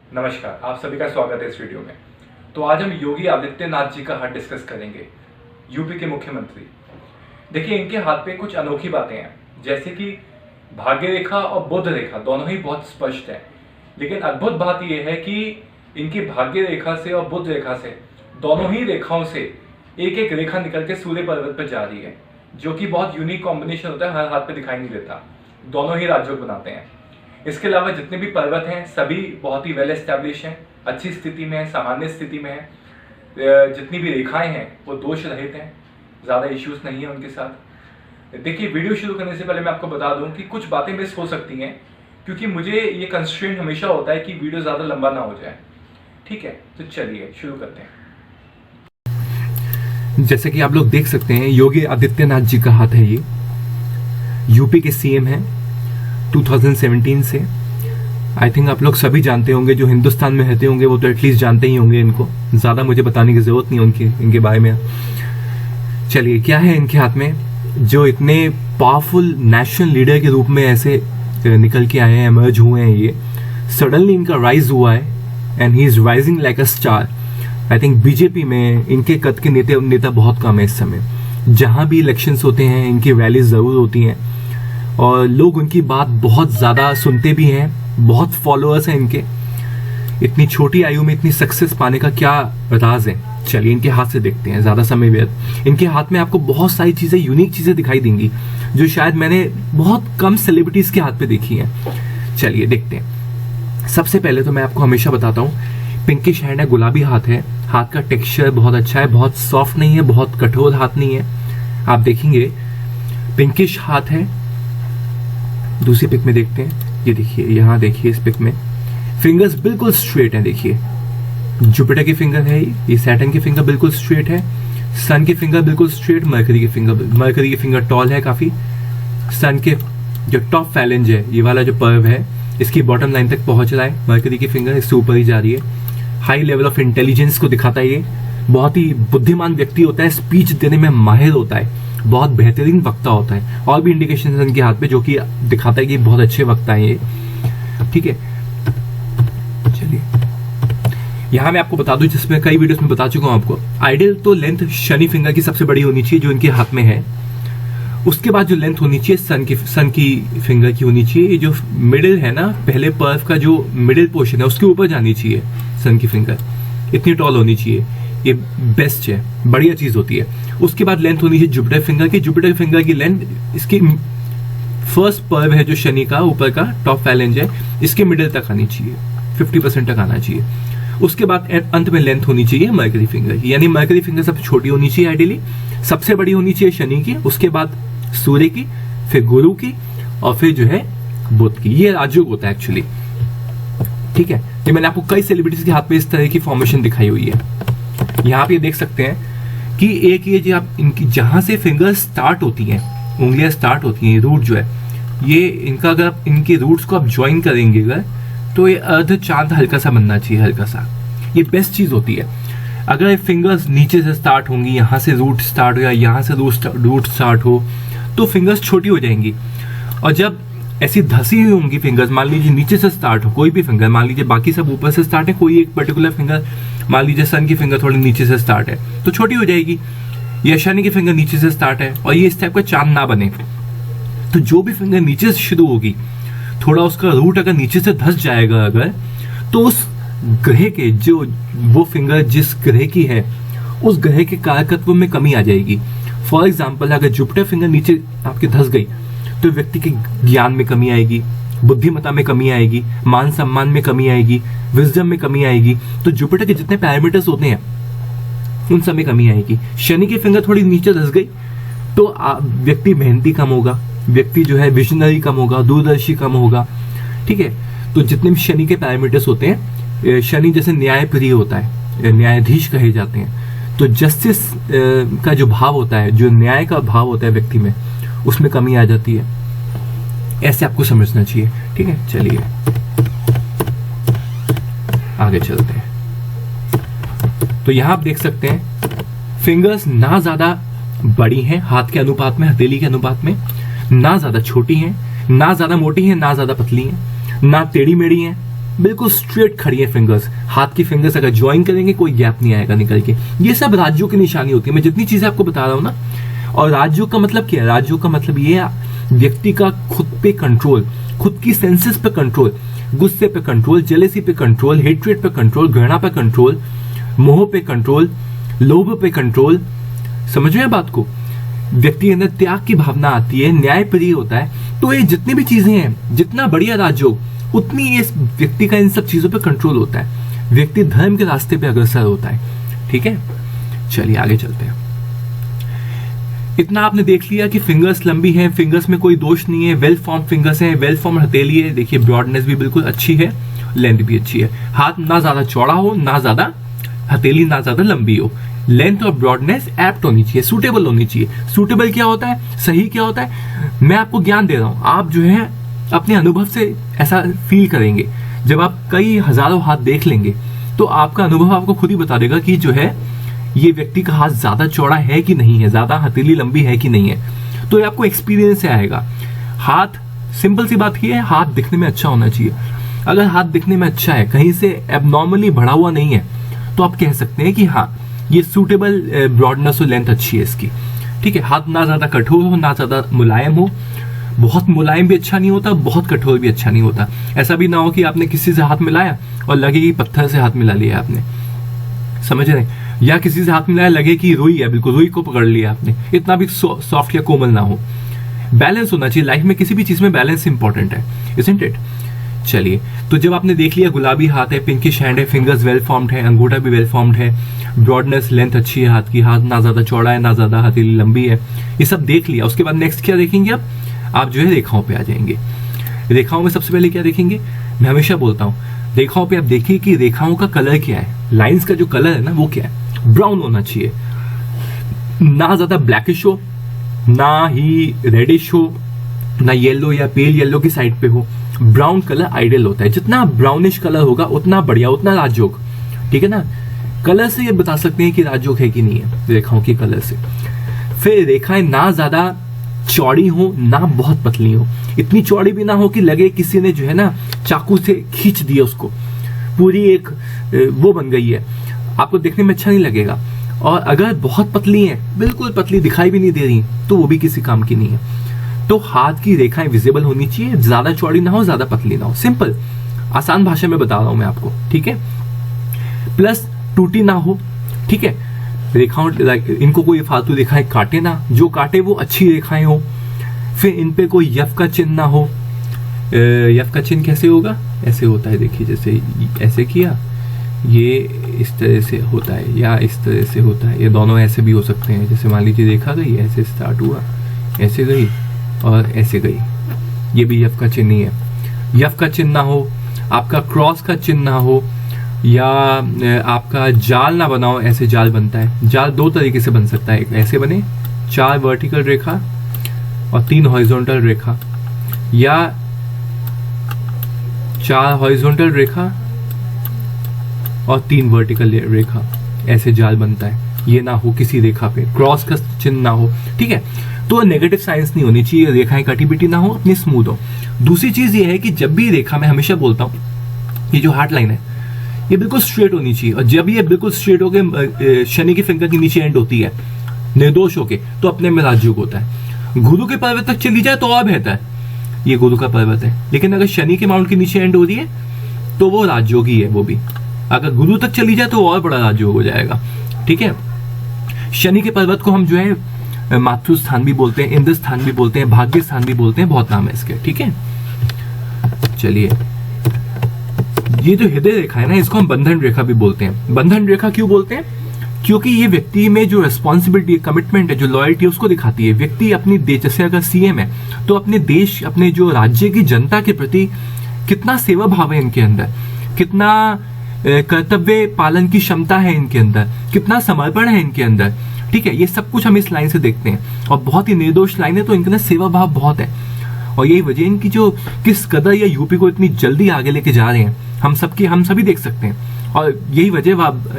नमस्कार, आप सभी का स्वागत है इस वीडियो में। तो आज हम योगी आदित्यनाथ जी का हाथ डिस्कस करेंगे, यूपी के मुख्यमंत्री। देखिए, इनके हाथ पे कुछ अनोखी बातें हैं, जैसे कि भाग्य रेखा और बुध रेखा दोनों ही बहुत स्पष्ट है। लेकिन अद्भुत बात यह है कि इनकी भाग्य रेखा से और बुध रेखा से, दोनों ही रेखाओं से एक एक रेखा निकल के सूर्य पर्वत पर जा रही है, जो कि बहुत यूनिक कॉम्बिनेशन होता है, हर हाथ पे दिखाई नहीं देता। दोनों ही राज्यों बनाते हैं। इसके अलावा जितने भी पर्वत हैं सभी बहुत ही वेल एस्टैब्लिश हैं, अच्छी स्थिति में हैं, सामान्य स्थिति में हैं। जितनी भी रेखाएं हैं वो दोष रहित हैं, ज़्यादा इश्यूज नहीं है उनके साथ। देखिए, वीडियो शुरू करने से पहले मैं आपको बता दूं कि कुछ बातें मिस हो सकती हैं, क्योंकि मुझे ये कंस्ट्रेंट हमेशा होता है कि वीडियो ज़्यादा लंबा ना हो जाए। ठीक है, तो चलिए शुरू करते हैं। जैसे कि आप लोग देख सकते हैं, योगी आदित्यनाथ जी का हाथ है। ये यूपी के सीएम हैं 2017 से। आई थिंक आप लोग सभी जानते होंगे, जो हिंदुस्तान में रहते होंगे वो तो एटलीस्ट जानते ही होंगे इनको, ज्यादा मुझे बताने की जरूरत नहीं इनके बारे में। चलिए, क्या है इनके हाथ में जो इतने पावरफुल नेशनल लीडर के रूप में ऐसे निकल के आए हैं, एमर्ज हुए हैं। ये सडनली इनका राइज हुआ है and he is rising like a star. I think BJP में इनके कद के नेता बहुत कम है इस समय। जहां भी इलेक्शंस होते हैं इनकी रैलीज जरूर होती हैं और लोग उनकी बात बहुत ज्यादा सुनते भी हैं, बहुत फॉलोअर्स हैं इनके। इतनी छोटी आयु में इतनी सक्सेस पाने का क्या राज है, चलिए इनके हाथ से देखते हैं। ज्यादा समय व्यर्थ, इनके हाथ में आपको बहुत सारी चीजें, यूनिक चीजें दिखाई देंगी जो शायद मैंने बहुत कम सेलिब्रिटीज के हाथ पे देखी हैं। चलिए देखते हैं। सबसे पहले तो मैं आपको हमेशा बताता हूँ, पिंकिश हैंड है, गुलाबी हाथ है। हाथ का टेक्सचर बहुत अच्छा है, बहुत सॉफ्ट नहीं है, बहुत कठोर हाथ नहीं है। आप देखेंगे पिंकिश हाथ है। दूसरी पिक में देखते हैं, ये देखिए, यहां देखिए इस पिक में फिंगर्स बिल्कुल स्ट्रेट हैं। देखिए, जुपिटर की फिंगर है, ये सैटर्न की फिंगर बिल्कुल स्ट्रेट है, सन की फिंगर बिल्कुल स्ट्रेट, मरकरी की फिंगर टॉल है काफी। सन के जो टॉप फैलेंज है, ये वाला जो पर्व है, इसकी बॉटम लाइन तक पहुंच रहा है। मरकरी की फिंगर इससे ऊपर ही जा रही है। हाई लेवल ऑफ इंटेलिजेंस को दिखाता है। ये बहुत ही बुद्धिमान व्यक्ति होता है, स्पीच देने में माहिर होता है, बहुत बेहतरीन वक्ता होता है। और भी इंडिकेशन है इनके हाथ पे जो कि दिखाता है कि बहुत अच्छे वक्ता है ये। ठीक है, चलिए यहां मैं आपको बता दूं, जिसमें कई वीडियोस में बता चुका हूं आपको, आइडियल तो लेंथ शनि फिंगर की सबसे बड़ी होनी चाहिए जो इनके हाथ में है। उसके बाद जो लेंथ होनी चाहिए सन की फिंगर की होनी चाहिए। ये जो मिडिल है ना, पहले पर्व का जो मिडिल पोर्शन है उसके ऊपर जानी चाहिए सन की फिंगर, इतनी टॉल होनी चाहिए। ये बेस्ट है, बढ़िया चीज होती है। उसके बाद लेंथ होनी है जुपिटर फिंगर की। जुपिटर फिंगर की लेंथ, इसकी फर्स्ट पर्व है जो शनि का ऊपर का टॉप फैलेंज है, इसके मिडिल तक आनी चाहिए, 50% तक आना चाहिए। उसके बाद अंत में लेंथ होनी चाहिए मरकरी फिंगर की, यानी मरकरी फिंगर सबसे छोटी होनी चाहिए आइडियली, सबसे बड़ी होनी चाहिए शनि की, उसके बाद सूर्य की, फिर गुरु की, और फिर जो है बुध की। ये राजयोग होता है एक्चुअली। ठीक है, ये मैंने आपको कई सेलिब्रिटीज के हाथ में इस तरह की फॉर्मेशन दिखाई हुई है। यहाँ पे देख सकते हैं कि एक ये जो आप इनकी जहां से फिंगर्स स्टार्ट होती हैं, उंगलियां स्टार्ट होती हैं, रूट जो है ये इनका, अगर आप इनके रूट्स को आप ज्वाइन करेंगे अगर, तो ये अर्ध चांद हल्का सा बनना चाहिए, हल्का सा। ये बेस्ट चीज होती है। अगर फिंगर्स नीचे से स्टार्ट होंगी, यहाँ से रूट स्टार्ट हो या यहाँ से रूट स्टार्ट हो, तो फिंगर्स छोटी हो जाएंगी। और जब ऐसी धसी हुई होंगी फिंगर्स, मान लीजिए नीचे से स्टार्ट हो कोई भी फिंगर, मान लीजिए बाकी सब ऊपर से स्टार्ट है, कोई एक पर्टिकुलर फिंगर, मान लीजिए सन की फिंगर थोड़ी नीचे से स्टार्ट है तो छोटी हो जाएगी, या शनि की फिंगर नीचे से स्टार्ट है और ये इस टाइप का चांद ना बने, तो जो भी फिंगर नीचे से शुरू होगी, थोड़ा उसका रूट अगर नीचे से धस जाएगा अगर, तो उस ग्रह के जो वो फिंगर जिस ग्रह की है, उस ग्रह के कारकत्व में कमी आ जाएगी। फॉर एग्जाम्पल, अगर जुपिटर फिंगर नीचे आपके धस गई तो व्यक्ति के ज्ञान में कमी आएगी, बुद्धिमत्ता में कमी आएगी, मान सम्मान में कमी आएगी, विजडम में कमी आएगी। तो जुपिटर के जितने पैरामीटर्स होते हैं उन सब में कमी आएगी। शनि की फिंगर थोड़ी नीचे धस गई तो व्यक्ति मेहनती कम होगा, व्यक्ति जो है विजनरी कम होगा, दूरदर्शी कम होगा। ठीक है, तो जितने भी शनि के पैरामीटर्स होते हैं, शनि जैसे न्यायप्रिय होता है, न्यायाधीश कहे जाते हैं, तो जस्टिस का जो भाव होता है, जो न्याय का भाव होता है व्यक्ति में, उसमें कमी आ जाती है। ऐसे आपको समझना चाहिए। ठीक है, चलिए आगे चलते हैं। तो यहां आप देख सकते हैं फिंगर्स ना ज्यादा बड़ी हैं हाथ के अनुपात में, हथेली के अनुपात में, ना ज्यादा छोटी हैं, ना ज्यादा मोटी हैं, ना ज्यादा पतली हैं, ना टेढ़ी मेढ़ी हैं, बिल्कुल स्ट्रेट खड़ी है फिंगर्स, हाथ की फिंगर्स अगर ज्वाइन करेंगे कोई गैप नहीं आएगा निकल के। ये सब राजयोग की निशानी होती है। मैं जितनी चीजें आपको बता रहा हूं ना, और राजयोग का मतलब क्या है? राजयोग का मतलब ये है व्यक्ति का खुद पे कंट्रोल, खुद की सेंसेस पे कंट्रोल, गुस्से पे कंट्रोल, जेलेसी पे कंट्रोल, हेट्रेट पे कंट्रोल, घृणा पे कंट्रोल, मोह पे कंट्रोल, लोभ पे कंट्रोल। समझ रहे हैं बात को? व्यक्ति के अंदर त्याग की भावना आती है, न्यायप्रिय होता है। तो ये जितनी भी चीजें हैं, जितना बढ़िया राजयोग उतनी इस व्यक्ति का इन सब चीजों पे कंट्रोल होता है, व्यक्ति धर्म के रास्ते पे अग्रसर होता है। ठीक है, चलिए आगे चलते हैं। इतना आपने देख लिया कि फिंगर्स लंबी हैं, फिंगर्स में कोई दोष नहीं है, वेल फॉर्म फिंगर्स हैं, वेल फॉर्म हथेली है। देखिए ब्रॉडनेस भी बिल्कुल अच्छी है, लेंथ भी अच्छी है। हाथ ना ज्यादा चौड़ा हो, ना ज्यादा हथेली ना ज्यादा लंबी हो। लेंथ और ब्रॉडनेस एप्ट होनी चाहिए, सूटेबल होनी चाहिए। सूटेबल क्या होता है, सही क्या होता है? मैं आपको ज्ञान दे रहा हूं, आप जो है अपने अनुभव से ऐसा फील करेंगे। जब आप कई हजारों हाथ देख लेंगे तो आपका अनुभव आपको खुद ही बता देगा कि जो है ये व्यक्ति का हाथ ज्यादा चौड़ा है कि नहीं है, ज्यादा हथेली लंबी है कि नहीं है। तो ये आपको एक्सपीरियंस से आएगा। हाथ, सिंपल सी बात ये है, हाथ दिखने में अच्छा होना चाहिए। अगर हाथ दिखने में अच्छा है, कहीं से एबनॉर्मली बढ़ा हुआ नहीं है, तो आप कह सकते हैं कि हाँ ये सूटेबल ब्रॉडनेस और लेंथ अच्छी है इसकी। ठीक है, हाथ ना ज्यादा कठोर हो, ना ज्यादा मुलायम हो। बहुत मुलायम भी अच्छा नहीं होता, बहुत कठोर भी अच्छा नहीं होता। ऐसा भी ना हो कि आपने किसी से हाथ मिलाया और लगे कि पत्थर से हाथ मिला लिया आपने, समझ रहे? या किसी से हाथ मिलाया लगे कि रुई है, बिल्कुल रुई को पकड़ लिया आपने। इतना भी सॉफ्ट या कोमल ना हो। बैलेंस होना चाहिए लाइफ में, किसी भी चीज में बैलेंस इंपॉर्टेंट है, इजंट इट? चलिए, तो जब आपने देख लिया गुलाबी हाथ है, पिंकिश हैंड है, फिंगर्स वेल फॉर्म्ड है, अंगूठा भी वेल फॉर्म्ड है, ब्रॉडनेस लेंथ अच्छी है हाथ की, हाथ ना ज्यादा चौड़ा है ना ज्यादा हथेली लंबी है, ये सब देख लिया। उसके बाद नेक्स्ट क्या देखेंगे आप जो है रेखाओं पे आ जाएंगे। रेखाओं में सबसे पहले क्या देखेंगे? मैं हमेशा बोलता हूँ रेखाओं पे आप देखिए कि रेखाओं का कलर क्या है, लाइंस का जो कलर है ना वो क्या है। ब्राउन होना चाहिए, ना ज्यादा ब्लैकिश हो, ना ही रेडिश हो, ना येलो या पेल येलो की साइड पे हो। ब्राउन कलर आइडियल होता है। जितना ब्राउनिश कलर होगा उतना बढ़िया, उतना राजयोग। ठीक है ना? कलर से ये बता सकते हैं कि राजयोग है कि नहीं है, रेखाओं के कलर से। फिर रेखाएं ना ज्यादा चौड़ी हो, ना बहुत पतली हो। इतनी चौड़ी भी ना हो कि लगे किसी ने जो है ना चाकू से खींच दिया उसको, पूरी एक वो बन गई है, आपको देखने में अच्छा नहीं लगेगा। और अगर बहुत पतली है, बिल्कुल पतली दिखाई भी नहीं दे रही, तो वो भी किसी काम की नहीं है। तो हाथ की रेखाएं विजिबल होनी चाहिए, ज्यादा चौड़ी ना हो, ज्यादा पतली ना हो। सिंपल, आसान भाषा में बता रहा हूं मैं आपको। ठीक है? प्लस टूटी ना हो। ठीक है? रेखाओं, इनको कोई फालतू रेखाएं काटे ना, जो काटे वो अच्छी रेखाएं हो। फिर इन पे कोई यफ का चिन्ह ना हो। यफ का चिन्ह कैसे होगा? ऐसे होता है, देखिए, जैसे ऐसे किया, ये इस तरह से होता है या इस तरह से होता है, ये दोनों ऐसे भी हो सकते हैं। जैसे मान लीजिए रेखा गई, ऐसे स्टार्ट हुआ, ऐसे गई और ऐसे गई, ये भी यफ का चिन्ह ही है। यफ का चिन्ह ना हो, आपका क्रॉस का चिन्ह ना हो, या आपका जाल ना बनाओ। ऐसे जाल बनता है, जाल दो तरीके से बन सकता है। एक ऐसे बने 4 वर्टिकल रेखा और 3 हॉरिजॉन्टल रेखा, या 4 हॉरिजॉन्टल रेखा और 3 वर्टिकल रेखा, ऐसे जाल बनता है। ये ना हो किसी रेखा पे, क्रॉस का चिन्ह ना हो। ठीक है? तो नेगेटिव साइंस नहीं होनी चाहिए, रेखाएं कटी बिटी ना हो, अपनी स्मूथ हो। दूसरी चीज ये है कि जब भी रेखा, मैं हमेशा बोलता हूं, ये जो हार्ट लाइन है ये बिल्कुल स्ट्रेट होनी चाहिए। और जब ये बिल्कुल स्ट्रेट होके शनि की फिंगर के नीचे एंड होती है, निर्दोष होके, तो अपने में राजयोग होता है। गुरु के पर्वत तक चली जाए तो और बेहतर है, ये गुरु का पर्वत है। लेकिन अगर शनि के माउंट के नीचे एंड हो रही है तो वो राजयोगी है। वो भी अगर गुरु तक चली जाए तो और बड़ा राजयोग हो जाएगा। ठीक है? शनि के पर्वत को हम जो है मातृ स्थान भी बोलते हैं, इंद्र स्थान भी बोलते हैं, भाग्य स्थान भी बोलते हैं, बहुत नाम है इसके। ठीक है? चलिए, ये जो हृदय रेखा है ना, इसको हम बंधन रेखा भी बोलते हैं। बंधन रेखा क्यों बोलते हैं? क्योंकि ये व्यक्ति में जो रिस्पॉन्सिबिलिटी, कमिटमेंट है, जो लॉयल्टी है, उसको दिखाती है। व्यक्ति अपनी देश, जैसे अगर सीएम है तो अपने देश, अपने जो राज्य की जनता के प्रति कितना सेवा भाव है इनके अंदर, कितना कर्तव्य पालन की क्षमता है इनके अंदर, कितना समर्पण है इनके अंदर। ठीक है? ये सब कुछ हम इस लाइन से देखते हैं। और बहुत ही निर्दोष लाइन है, तो इनके अंदर सेवा भाव बहुत है। और यही वजह इनकी जो किस कदर या यूपी को इतनी जल्दी आगे लेके जा रहे हैं, हम सभी देख सकते हैं। और यही वजह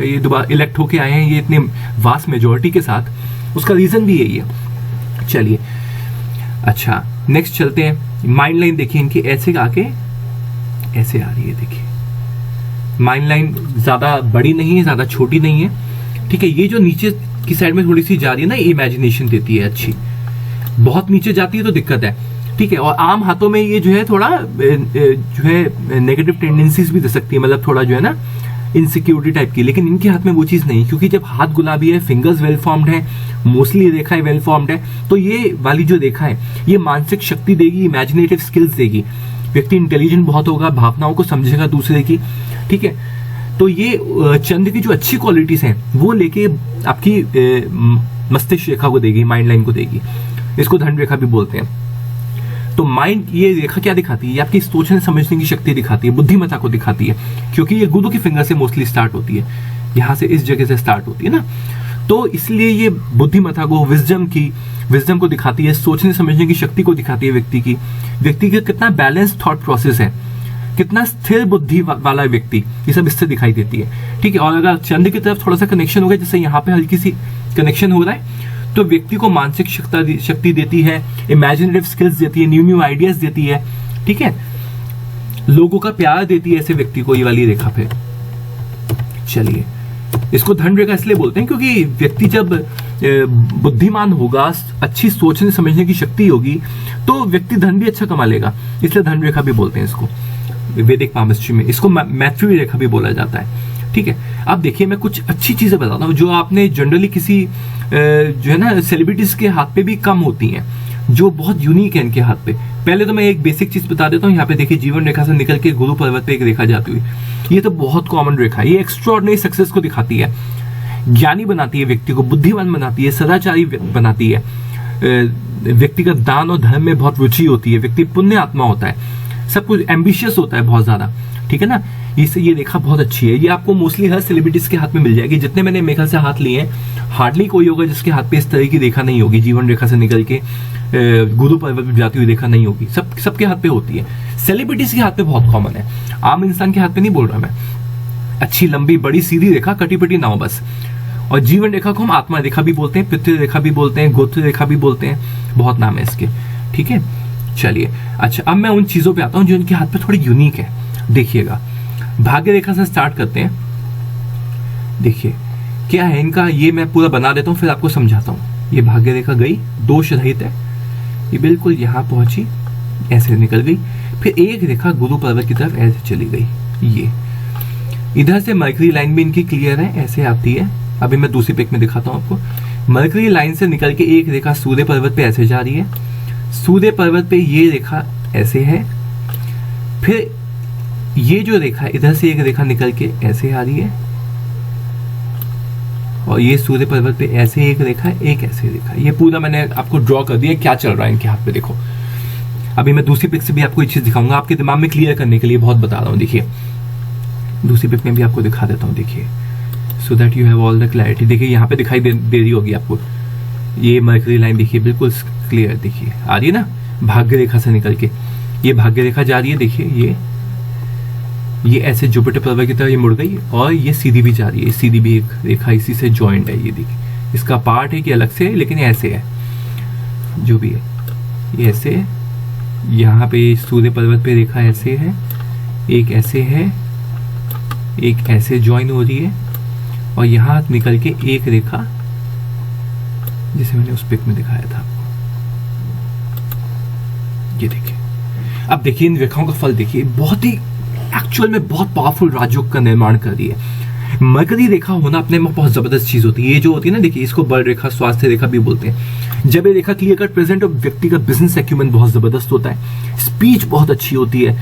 ये दोबारा इलेक्ट होके आए हैं ये इतने वास्ट मेजोरिटी के साथ, उसका रीजन भी यही है। चलिए, अच्छा नेक्स्ट चलते हैं। माइंड लाइन देखिए इनकी, ऐसे आके ऐसे आ रही है, देखिए माइंड लाइन ज्यादा बड़ी नहीं है, ज्यादा छोटी नहीं है, ठीक है। ये जो नीचे की साइड में थोड़ी सी जा रही है ना, इमेजिनेशन देती है अच्छी, बहुत नीचे जाती है तो दिक्कत है, ठीक है। और आम हाथों में ये जो है थोड़ा जो है नेगेटिव टेंडेंसीज भी दे सकती है, मतलब थोड़ा जो है ना इनसिक्योरिटी टाइप की, लेकिन इनके हाथ में वो चीज नहीं, क्योंकि जब हाथ गुलाबी है, फिंगर्स वेल फॉर्म्ड है, मोस्टली ये रेखा है वेल फॉर्म्ड है, तो ये वाली जो रेखा है ये मानसिक शक्ति देगी, इमेजिनेटिव स्किल्स देगी, व्यक्ति इंटेलिजेंट बहुत होगा, भावनाओं को समझेगा दूसरे की, ठीक है। तो ये चंद्र की जो अच्छी क्वालिटीज हैं वो लेके आपकी मस्तिष्क रेखा को देगी, माइंड लाइन को देगी, इसको धन रेखा भी बोलते हैं। तो माइंड, ये रेखा क्या दिखाती है, ये आपकी सोचने समझने की शक्ति दिखाती है, बुद्धिमत्ता को दिखाती है, क्योंकि ये गुरु की फिंगर से मोस्टली स्टार्ट होती है, यहां से इस जगह से स्टार्ट होती है ना, तो इसलिए ये बुद्धिमत्ता को, विजडम को दिखाती है, सोचने समझने की शक्ति को दिखाती है, व्यक्ति का कितना बैलेंस थॉट प्रोसेस है, कितना स्थिर बुद्धि वाला व्यक्ति, ये सब इससे दिखाई देती है, ठीक है। और अगर चंद्र की तरफ थोड़ा सा कनेक्शन हो गया, जैसे यहाँ पे हल्की सी कनेक्शन हो रहा है, तो व्यक्ति को मानसिक शक्ति देती है, इमेजिनेटिव स्किल्स देती है, न्यू आइडियाज देती है, ठीक है, लोगों का प्यार देती है ऐसे व्यक्ति को, ये वाली रेखा पे। चलिए, इसको धन रेखा इसलिए बोलते हैं क्योंकि व्यक्ति जब बुद्धिमान होगा, अच्छी सोचने समझने की शक्ति होगी, तो व्यक्ति धन भी अच्छा कमा लेगा, इसलिए धन रेखा भी बोलते हैं इसको वैदिक पामिस्ट्री में। इसको मैत्री रेखा भी बोला जाता है, ठीक है। अब देखिए, मैं कुछ अच्छी चीजें बताता हूँ जो आपने जनरली किसी जो है ना सेलिब्रिटीज के हाथ पे भी कम होती हैं, जो बहुत यूनिक है इनके हाथ पे। पहले तो मैं एक बेसिक चीज बता देता हूँ, यहाँ पे देखिए जीवन रेखा से निकल के गुरु पर्वत पे एक रेखा जाती हुई, ये तो बहुत कॉमन रेखा है, ये एक्स्ट्राऑर्डिनरी सक्सेस को दिखाती है, ज्ञानी बनाती है व्यक्ति को, बुद्धिमान बनाती है, सदाचारी बनाती है, व्यक्ति का दान और धर्म में बहुत रुचि होती है, व्यक्ति पुण्य आत्मा होता है, सब कुछ एम्बिशियस होता है बहुत ज्यादा, ठीक है ना। इससे ये रेखा बहुत अच्छी है, ये आपको मोस्टली हर सेलिब्रिटीज के हाथ में मिल जाएगी। जितने मैंने मेरे ख्याल से हाथ लिए हैं, हार्डली कोई होगा जिसके हाथ पे इस तरह की रेखा नहीं होगी, जीवन रेखा से निकल के गुरु पर्वत पे जाती हुई रेखा नहीं होगी, सबके हाथ पे होती है। सेलिब्रिटीज के हाथ पे बहुत कॉमन है, आम इंसान के हाथ पे नहीं बोल रहा मैं। अच्छी लंबी बड़ी सीधी रेखा, कटी पिटी ना हो बस। और जीवन रेखा को हम आत्मा रेखा भी बोलते हैं, पितृ रेखा भी बोलते हैं, गोत्र रेखा भी बोलते हैं, बहुत नाम है इसके, ठीक है। चलिए, अच्छा, अब मैं उन चीजों पे आता हूं जो इनके हाथ पे थोड़ी यूनिक है। देखिएगा, भाग्य रेखा से स्टार्ट करते हैं। देखिए क्या है इनका, ये मैं पूरा बना देता हूँ फिर आपको समझाता हूँ। ये भाग्य रेखा गई, दोष रहित है, ये बिल्कुल यहाँ पहुंची, ऐसे निकल गई, फिर एक रेखा गुरु पर्वत की तरफ ऐसे चली गई। ये इधर से मरकरी लाइन भी इनकी क्लियर है, ऐसे आती है। अभी मैं दूसरी पिक में दिखाता हूँ आपको। मरकरी लाइन से निकल के एक रेखा सूर्य पर्वत पे ऐसे जा रही है, सूर्य पर्वत पे ये रेखा ऐसे है, फिर ये जो रेखा इधर से एक रेखा निकल के ऐसे आ रही है, और ये सूर्य पर्वत पे ऐसे एक रेखा, एक ऐसे रेखा। ये पूरा मैंने आपको ड्रॉ कर दिया क्या चल रहा है इनके हाथ पे। देखो, अभी मैं दूसरी पिक से भी आपको ये चीज दिखाऊंगा, आपके दिमाग में क्लियर करने के लिए बहुत बता रहा हूँ। देखिए, दूसरी पिक में भी आपको दिखा देता हूँ, देखिए, so that you have all the clarity. देखिए यहाँ पे दिखाई दे रही होगी आपको, ये मरकरी लाइन देखिए बिल्कुल क्लियर, देखिए आ रही है ना, भाग्य रेखा से निकल के ये भाग्य रेखा जा रही है। देखिए ये ऐसे जुपिटर पर्वत की तरह ये मुड़ गई, और ये सीधी भी जा रही है, सीधी भी एक रेखा इसी से जॉइंट है। ये देखिए, इसका पार्ट है कि अलग से है, लेकिन ऐसे है, जो भी है ये ऐसे है। यहाँ पे सूर्य पर्वत पे रेखा ऐसे है, एक ऐसे है, एक ऐसे ज्वाइन हो रही है, और यहाँ निकल के एक रेखा जिसे मैंने उस पिक में दिखाया था आपको, ये देखिए। अब देखिए इन रेखाओं का फल देखिए, बहुत ही एक्चुअल में बहुत पावरफुल राजयोग का निर्माण कर रही है। मरकरी रेखा होना अपने में बहुत जबरदस्त चीज होती है। ये जो होती है ना, देखिए इसको बल रेखा, स्वास्थ्य रेखा भी बोलते हैं। जब ये रेखा क्लियर कट प्रेजेंट हो, व्यक्ति का बिजनेस एक्यूमेंट बहुत जबरदस्त होता है, स्पीच बहुत अच्छी होती है,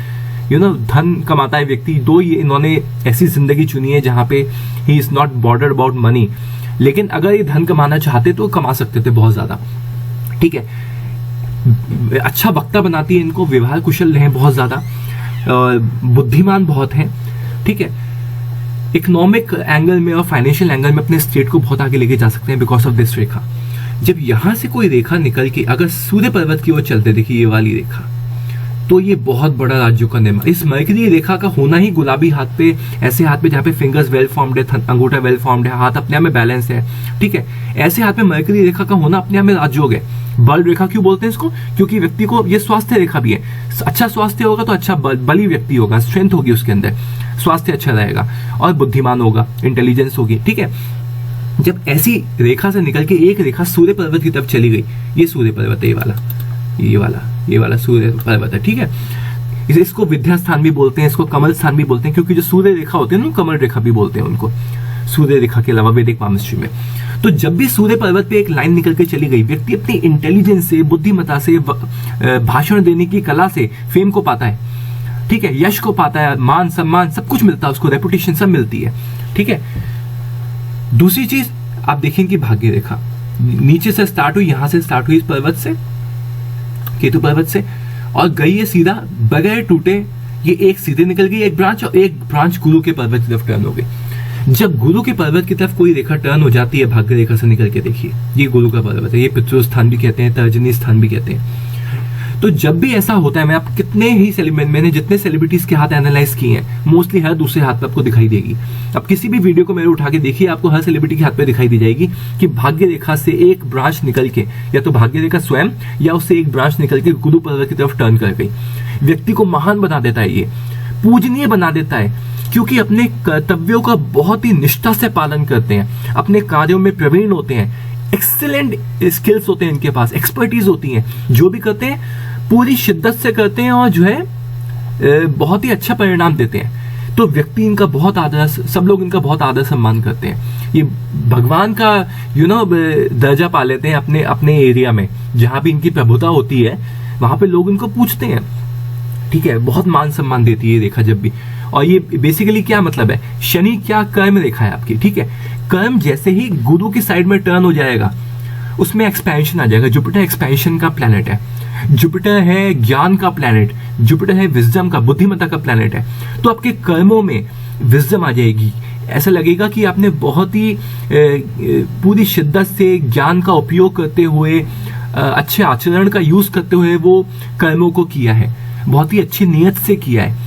यू नो, धन कमाता है व्यक्ति। दो ये इन्होंने ऐसी जिंदगी चुनी है जहां पे he is not border about money, लेकिन अगर ये धन कमाना चाहते तो कमा सकते थे बहुत ज्यादा, ठीक है। अच्छा वक्ता बनाती है इनको, व्यवहार कुशल हैं बहुत ज्यादा, बुद्धिमान बहुत हैं, ठीक है। इकोनॉमिक एंगल में और फाइनेंशियल एंगल में अपने स्टेट को बहुत आगे लेके जा सकते हैं बिकॉज ऑफ दिस रेखा। जब यहां से कोई रेखा निकल के अगर सूर्य पर्वत की ओर चलते, देखिए ये वाली रेखा, तो ये बहुत बड़ा राज्यों का निर्माण, इस मरकरी रेखा का होना ही गुलाबी हाथ पे, ऐसे हाथ पे जहाँ पे फिंगर्स वेल फॉर्म्ड है, अंगूठा वेल फॉर्म्ड है, हाथ अपने आप में बैलेंस है, ठीक है, ऐसे हाथ में मरकरी रेखा का होना अपने आप में राजयोग है। बल रेखा क्यों बोलते हैं इसको? क्योंकि व्यक्ति को ये स्वास्थ्य रेखा भी है, अच्छा स्वास्थ्य होगा तो अच्छा बली व्यक्ति होगा, स्ट्रेंथ होगी उसके अंदर, स्वास्थ्य अच्छा रहेगा और बुद्धिमान होगा, इंटेलिजेंस होगी, ठीक है। जब ऐसी रेखा से निकल के एक रेखा सूर्य पर्वत की तरफ चली गई, ये सूर्य पर्वत है, ये वाला सूर्य पर्वत है, ठीक है। इसको विद्या स्थान भी बोलते हैं, इसको कमल स्थान भी बोलते हैं, क्योंकि जो सूर्य रेखा होते हैं ना, कमल रेखा भी बोलते हैं उनको, सूर्य रेखा के अलावा वैदिक पामस्ट्री में। तो जब भी सूर्य पर्वत पे एक लाइन निकल के चली गई, व्यक्ति अपनी इंटेलिजेंस से, बुद्धिमत्ता से, भाषण देने की कला से फेम को पाता है, ठीक है, यश को पाता है, मान सम्मान सब कुछ मिलता है उसको, रेपुटेशन सब मिलती है, ठीक है। दूसरी चीज आप देखेंगे कि भाग्य रेखा नीचे से स्टार्ट हुई, यहां से स्टार्ट हुई इस पर्वत से, केतु पर्वत से, और गई है सीधा बगैर टूटे, ये एक सीधे निकल गई एक ब्रांच, और एक ब्रांच गुरु के पर्वत की तरफ टर्न हो गई। जब गुरु के पर्वत की तरफ कोई रेखा टर्न हो जाती है भाग्य रेखा से निकल के, देखिए ये गुरु का पर्वत है, ये पितृ स्थान भी कहते हैं, तर्जनी स्थान भी कहते हैं। तो जब भी ऐसा होता है, मैं आप कितने ही मैंने जितने सेलिब्रिटीज के हाथ एनालाइज किए हैं, मोस्टली हर दूसरे हाथ पे आपको दिखाई देगी। अब किसी भी वीडियो को मेरे उठा के देखिए, आपको हर सेलिब्रिटी के हाथ पे दिखाई दी जाएगी कि भाग्य रेखा से एक ब्रांच निकल के, या तो भाग्य रेखा स्वयं या उससे एक ब्रांच निकल के गुरु पर्वत की तरफ टर्न कर गई। व्यक्ति को महान बना देता है, ये पूजनीय बना देता है, क्योंकि अपने कर्तव्यों का बहुत ही निष्ठा से पालन करते हैं, अपने कार्यों में प्रवीण होते हैं, एक्सीलेंट स्किल्स होते हैं इनके पास, एक्सपर्टीज होती है, जो भी करते हैं पूरी शिद्दत से करते हैं और जो है बहुत ही अच्छा परिणाम देते हैं। तो व्यक्ति इनका बहुत आदर, सब लोग इनका बहुत आदर सम्मान करते हैं, ये भगवान का दर्जा पा लेते हैं अपने अपने एरिया में, जहां भी इनकी प्रभुता होती है वहां पे लोग इनको पूछते हैं, ठीक है, बहुत मान सम्मान देती है रेखा जब भी। और ये बेसिकली क्या मतलब है, शनि क्या कर्म रेखा है आपकी, ठीक है, कर्म जैसे ही गुरु की साइड में टर्न हो जाएगा उसमें एक्सपेंशन आ जाएगा। जुपिटर एक्सपेंशन का प्लैनेट है, जुपिटर है ज्ञान का प्लैनेट, जुपिटर है विजडम का, बुद्धिमत्ता का प्लैनेट है। तो आपके कर्मों में विजडम आ जाएगी, ऐसा लगेगा कि आपने बहुत ही पूरी शिद्दत से ज्ञान का उपयोग करते हुए, अच्छे आचरण का यूज करते हुए वो कर्मों को किया है, बहुत ही अच्छी नियत से किया है,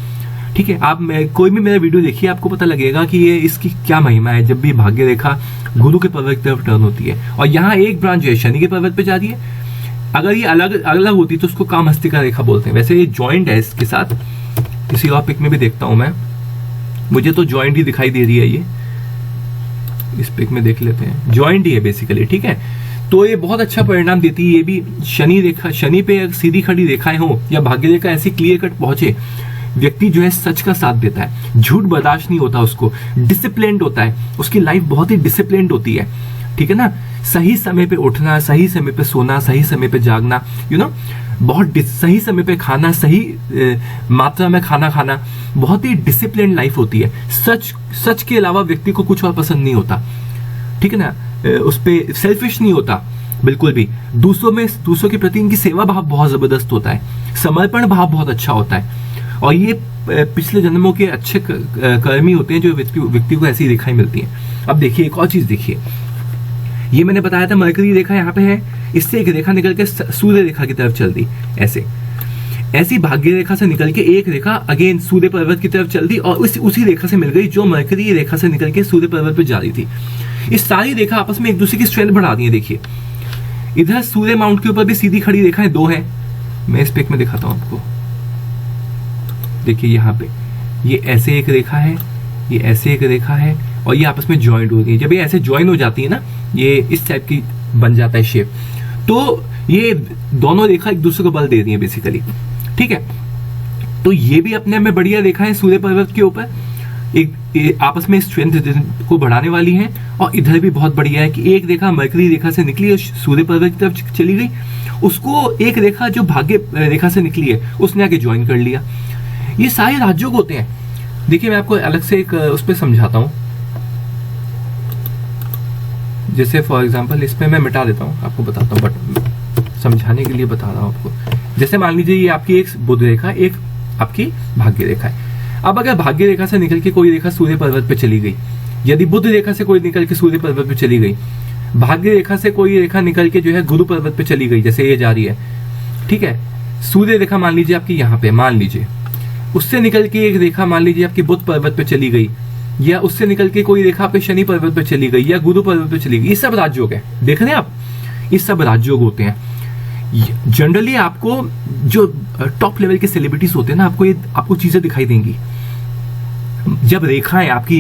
ठीक है। आप कोई भी मेरा वीडियो देखिए, आपको पता लगेगा कि ये इसकी क्या महिमा है जब भी भाग्य रेखा गुरु के पर्वत की तरफ टर्न होती है। और यहाँ एक ब्रांच जो है शनि के पर्वत पे जा रही है, अगर ये अलग अलग होती तो उसको कामहस्तिका रेखा बोलते हैं। वैसे ये ज्वाइंट है इसके साथ, किसी और पिक में भी देखता हूं मैं, मुझे तो ज्वाइंट ही दिखाई दे रही है, ये इस पिक में देख लेते हैं, ज्वाइंट ही है बेसिकली, ठीक है। तो ये बहुत अच्छा परिणाम देती है। ये भी शनि रेखा, शनि पे सीधी खड़ी रेखाएं हो या भाग्य रेखा ऐसी क्लियर कट पहुंचे, व्यक्ति जो है सच का साथ देता है, झूठ बर्दाश्त नहीं होता उसको, डिसिप्लिन्ड होता है, उसकी लाइफ बहुत ही डिसिप्लिन्ड होती है, ठीक है ना। सही समय पे उठना, सही समय पे सोना, सही समय पे जागना, बहुत सही समय पे खाना, सही मात्रा में खाना खाना, बहुत ही डिसिप्लिन लाइफ होती है। सच के अलावा व्यक्ति को कुछ और पसंद नहीं होता, ठीक है ना। उस पे सेल्फिश नहीं होता बिल्कुल भी। दूसरों के प्रति इनकी सेवा भाव बहुत जबरदस्त होता है, समर्पण भाव बहुत अच्छा होता है, और ये पिछले जन्मों के अच्छे कर्मी होते हैं जो व्यक्ति को ऐसी रेखाएं मिलती हैं। अब देखिए एक और चीज देखिए, ये मैंने बताया था मरकरी रेखा यहाँ पे है, इससे एक रेखा निकल के सूर्य रेखा की तरफ चल दी, ऐसी भाग्य रेखा से निकल के एक रेखा अगेन सूर्य पर्वत की तरफ चल दी, और उसी रेखा से मिल गई जो मरकरी रेखा से निकल के सूर्य पर्वत पे जा रही थी। इस सारी रेखा आपस में एक दूसरे की स्ट्रेंथ बढ़ा दी है। देखिए इधर सूर्य माउंट के ऊपर भी सीधी खड़ी रेखाएं दो है, मैं इस पिक में दिखाता हूं आपको। देखिए यहाँ पे ये ऐसे एक रेखा है, ये ऐसे एक रेखा है, और ये आपस में ज्वाइंट हो गई। जब ये ऐसे ज्वाइन हो जाती है ना, ये इस टाइप की बन जाता है शेप, तो ये दोनों रेखा एक दूसरे को बल दे रही है बेसिकली, ठीक है। तो ये भी अपने में बढ़िया रेखा है सूर्य पर्वत के ऊपर, एक आपस में स्ट्रेंथ को बढ़ाने वाली है। और इधर भी बहुत बढ़िया है कि एक रेखा मरकरी रेखा से निकली और सूर्य पर्वत की तरफ चली गई, उसको एक रेखा जो भाग्य रेखा से निकली है उसने आगे ज्वाइन कर लिया। ये सारे राजयोग होते हैं। देखिए मैं आपको अलग से एक उस पर समझाता हूं, जैसे फॉर एग्जांपल इसमें मैं मिटा देता हूं, आपको बताता हूं, बट समझाने के लिए बता रहा हूं आपको। जैसे मान लीजिए ये आपकी एक बुध रेखा, एक आपकी भाग्य रेखा है। अब अगर भाग्य रेखा से निकल के कोई रेखा सूर्य पर्वत पे चली गई, यदि बुध रेखा से कोई निकल के सूर्य पर्वत पे चली गई, भाग्य रेखा से कोई रेखा निकल के जो है गुरु पर्वत पे चली गई, जैसे ये जा रही है, ठीक है, सूर्य रेखा मान लीजिए आपकी यहाँ पे, मान लीजिए उससे निकल के एक रेखा मान लीजिए आपकी बुध पर्वत पे चली गई, या उससे निकल के कोई रेखा आपके शनि पर्वत पे चली गई या गुरु पर्वत पे चली गई। ये सब राजयोग है, देख रहे हैं आप, ये सब राजयोग होते हैं। जनरली आपको जो टॉप लेवल के सेलिब्रिटीज होते हैं ना, आपको चीजें दिखाई देंगी जब रेखाएं आपकी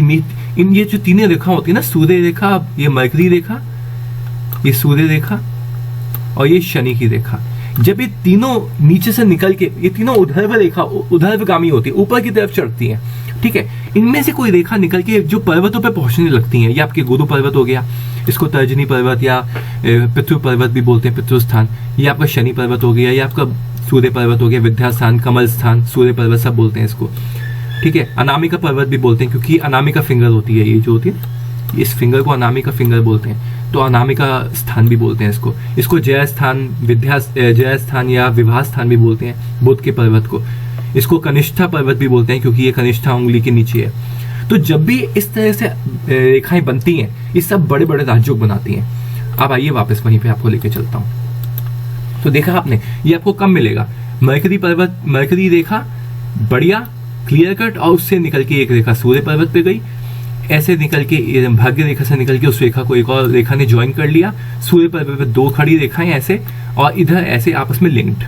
इन ये जो तीनों रेखा होती है ना, सूर्य रेखा, ये मरकरी रेखा, ये सूर्य रेखा और ये शनि की रेखा, जब ये तीनों नीचे से निकल के, ये तीनों उधर्व रेखा, उधर्वगामी होती है, ऊपर की तरफ चढ़ती है, ठीक है। इनमें से कोई रेखा निकल के जो पर्वतों पे पहुंचने लगती है, ये आपके गुरु पर्वत हो गया, इसको तर्जनी पर्वत या पितृ पर्वत भी बोलते हैं, पितृ स्थान, ये आपका शनि पर्वत हो गया, ये आपका सूर्य पर्वत हो गया, विद्या स्थान, कमल स्थान, सूर्य पर्वत सब बोलते हैं इसको, ठीक है। अनामिका पर्वत भी बोलते हैं, क्योंकि अनामिका फिंगर होती है, ये जो होती है इस फिंगर को अनामिका फिंगर बोलते हैं, तो अनामिका स्थान भी बोलते हैं इसको जय स्थान, जय स्थान या विवाह स्थान भी बोलते हैं बुध के पर्वत को। इसको कनिष्ठा पर्वत भी बोलते हैं, क्योंकि ये कनिष्ठा उंगली के नीचे है। तो जब भी इस तरह से रेखाएं बनती हैं, ये सब बड़े बड़े राजयोग बनाती हैं। अब आइए वापस वहीं पे आपको लेके चलता हूं। तो देखा आपने, ये आपको कम मिलेगा, मरकरी पर्वत, मरकरी रेखा बढ़िया क्लियर कट, और उससे निकल के एक रेखा सूर्य पर्वत पे गई, ऐसे निकल के भाग्य रेखा से निकल के उस रेखा को एक और रेखा ने ज्वाइन कर लिया, सूर्य पर्वत पे दो खड़ी रेखाएं ऐसे, और इधर ऐसे आपस में लिंक्ड,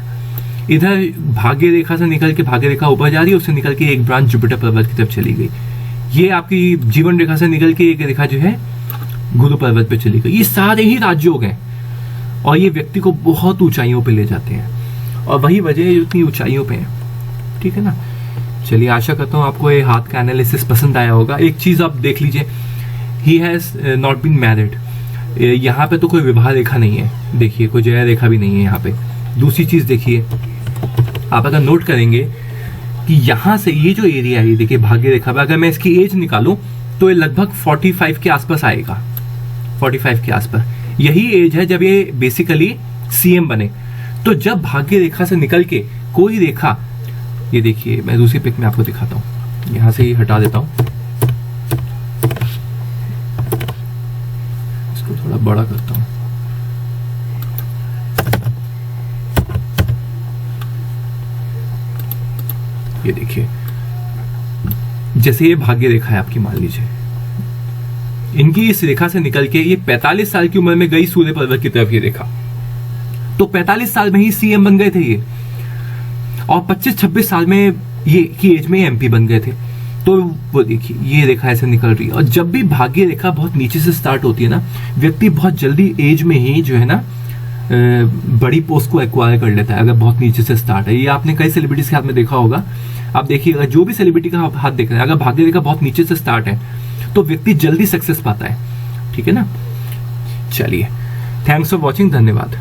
इधर भाग्य रेखा से निकल के भाग्य रेखा ऊपर जा रही है, उससे निकल के एक ब्रांच जुपिटर पर्वत की तरफ चली गई, ये आपकी जीवन रेखा से निकल के एक रेखा जो है गुरु पर्वत पे चली गई। ये सारे ही राजयोग हैं, और ये व्यक्ति को बहुत ऊंचाइयों पे ले जाते हैं, और वही वजह है इतनी ऊंचाइयों पे है, ठीक है ना। चलिए, आशा करता हूँ आपको ये हाथ का एनालिसिस पसंद आया होगा। एक चीज आप देख लीजिए, he has not been married, यहाँ पे तो कोई विवाह रेखा नहीं है, देखिए कोई जया रेखा भी नहीं है यहाँ पे। दूसरी चीज देखिए, आप अगर नोट करेंगे कि यहाँ से ये जो एरिया है, देखिए भाग्य रेखा पे, अगर मैं इसकी एज निकालूं तो ये लगभग 45 के आसपास आएगा, 45 के आसपास। यही एज है जब ये बेसिकली सीएम बने। तो जब भाग्य रेखा से निकल के कोई रेखा, ये देखिए मैं दूसरी पिक में आपको दिखाता हूं, यहां से ही हटा देता हूं, इसको थोड़ा बड़ा करता हूं। ये देखिए, जैसे ये भाग्य रेखा है आपकी, मान लीजिए इनकी इस रेखा से निकल के ये 45 साल की उम्र में गई सूर्य पर्वत की तरफ, ये रेखा, तो 45 साल में ही सीएम बन गए थे ये, और 25-26 साल में ये की एज में एमपी बन गए थे। तो वो देखिए ये रेखा ऐसे निकल रही है, और जब भी भाग्य रेखा बहुत नीचे से स्टार्ट होती है ना, व्यक्ति बहुत जल्दी एज में ही जो है ना बड़ी पोस्ट को एक्वायर कर लेता है, अगर बहुत नीचे से स्टार्ट है। ये आपने कई सेलिब्रिटीज के हाथ में देखा होगा, आप देखिएगा जो भी सेलिब्रिटी का हाथ देख रहे हैं, अगर भाग्य रेखा बहुत नीचे से स्टार्ट है तो व्यक्ति जल्दी सक्सेस पाता है, ठीक है ना। चलिए, थैंक्स फॉर वॉचिंग, धन्यवाद।